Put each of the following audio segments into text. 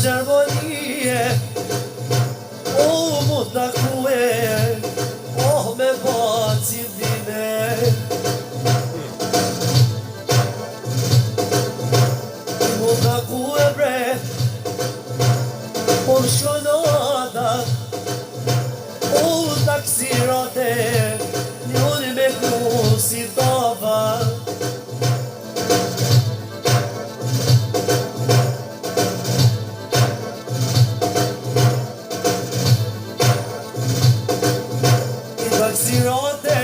Gjermanie, mu takue, me bacin dime. Mu takue bre, shonada, taksirate, njoni me kusi tava. Taksirate,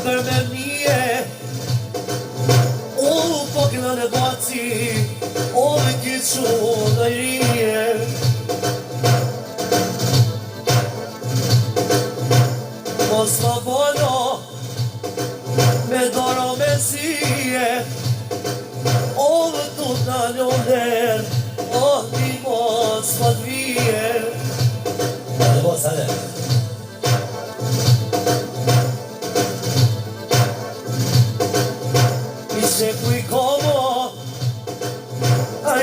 për me mije, po këna në baci, me kiqo në rije. Mos ma bono, me doro me sije, me tut në njënder, ti mos ma t'vije. Hajde mos, hajde. Ishe kuj komo,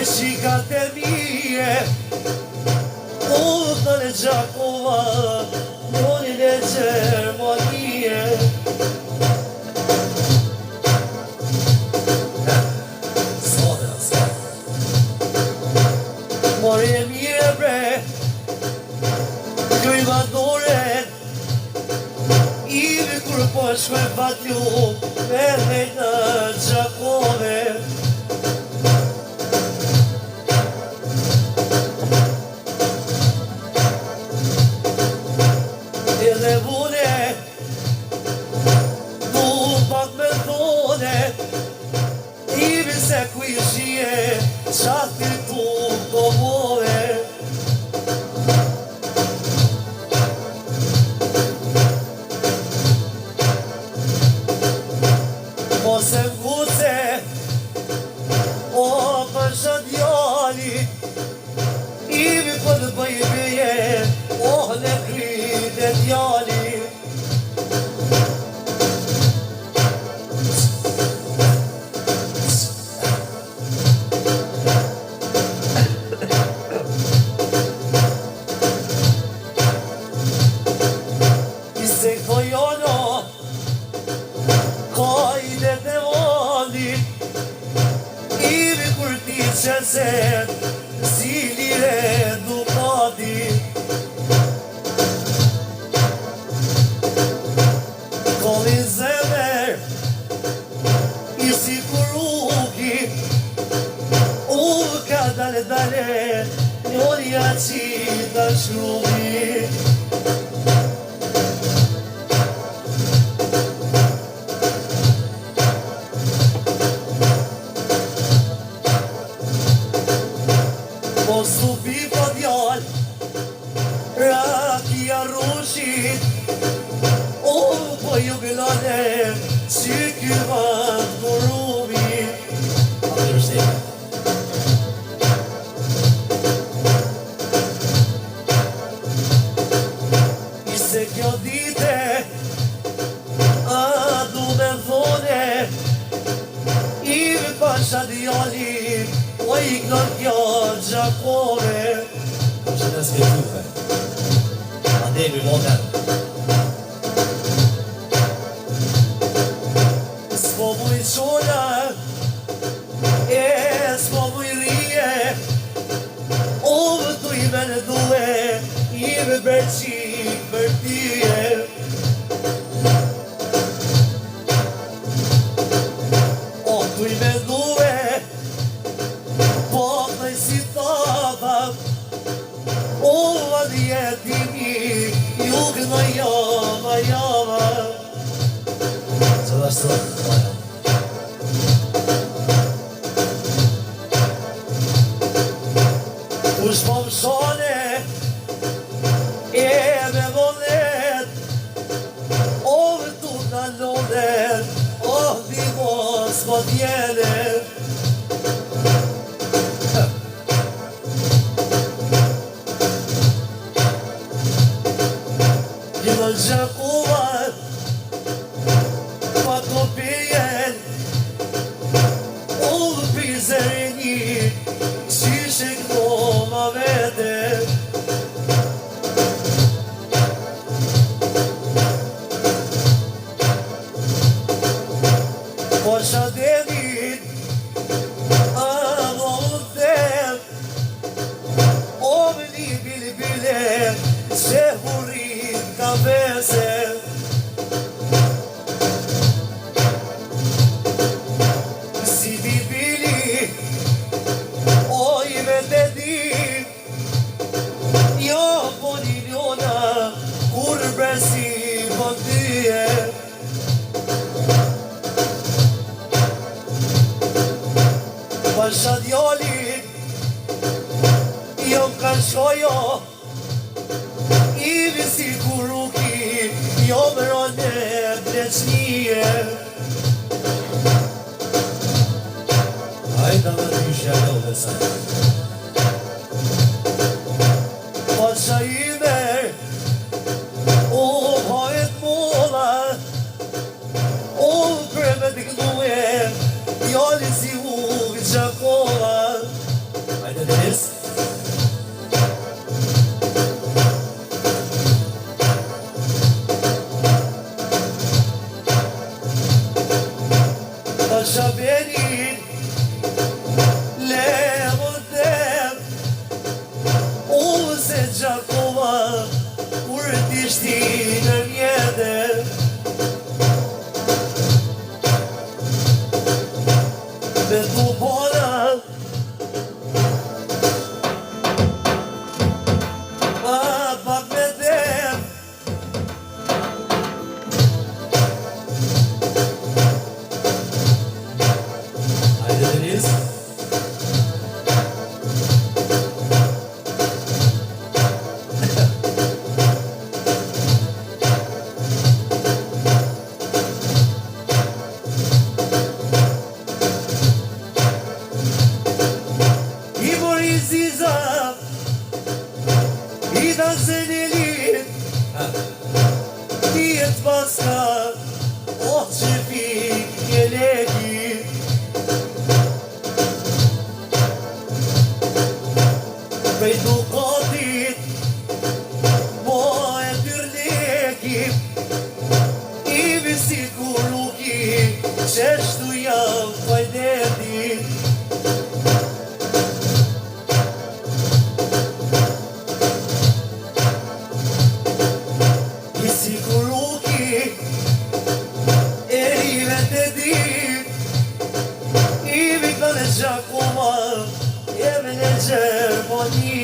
shikat e mije, të në Gjakova, njonin e Gjermanie. Mori e mire bre, kjo i vandoren, imi kur po shkoj vatju, me dhejt në Gjakove. Edhe vune, du pak me thone, imi se ku i shie, qati tu komove. Mos e mguce, për shëndjali, imi për të bëjbeje, në kryt e djali. Ise këto jono, kajdet e valit, imi kur ti qeset, zilire dukatit. Kolin zemër, i si kur uki, ka dale, njërja qita shrubi. Mos u pipa djall, rakia rushit, po ju gëllane, që kyvat kurumi. Ise kjo dite, du me thone, imi pasha djali, po i kënë kjo Gjakove. Që në s'ke tufe, andemi modern. S'po muj qona, s'po muj rije, tu i me në duhe, i me bërqik për tyje. Tu i me duhe, po të i si tava, adjetimi, ju këna jama. Co dasz co? Kush po më shone, me vollet, tu në lodhet, di mos po t'jelet. Në Gjakova, pa kopijen, pizërni, djalin jo ka shojo i visi kuruki jo mërone pleçnije hajda me dyshe do dhe sa pasha ime o hajt mola o kreme t'i këndue jali si uvi qakola hajde Denis pasha benin le vëndem u se qakova kur t'ishti në mjede me t'u bona pak me dem hajde Denis I mori ziza I da zenelit I e t'paska O që fik një legi Pej dukatit Mo e tyrleki I visit kuruki Qeshtu jam fajdeti si kuruki e rive të di i vikën e Gjakoma e me në Gjermani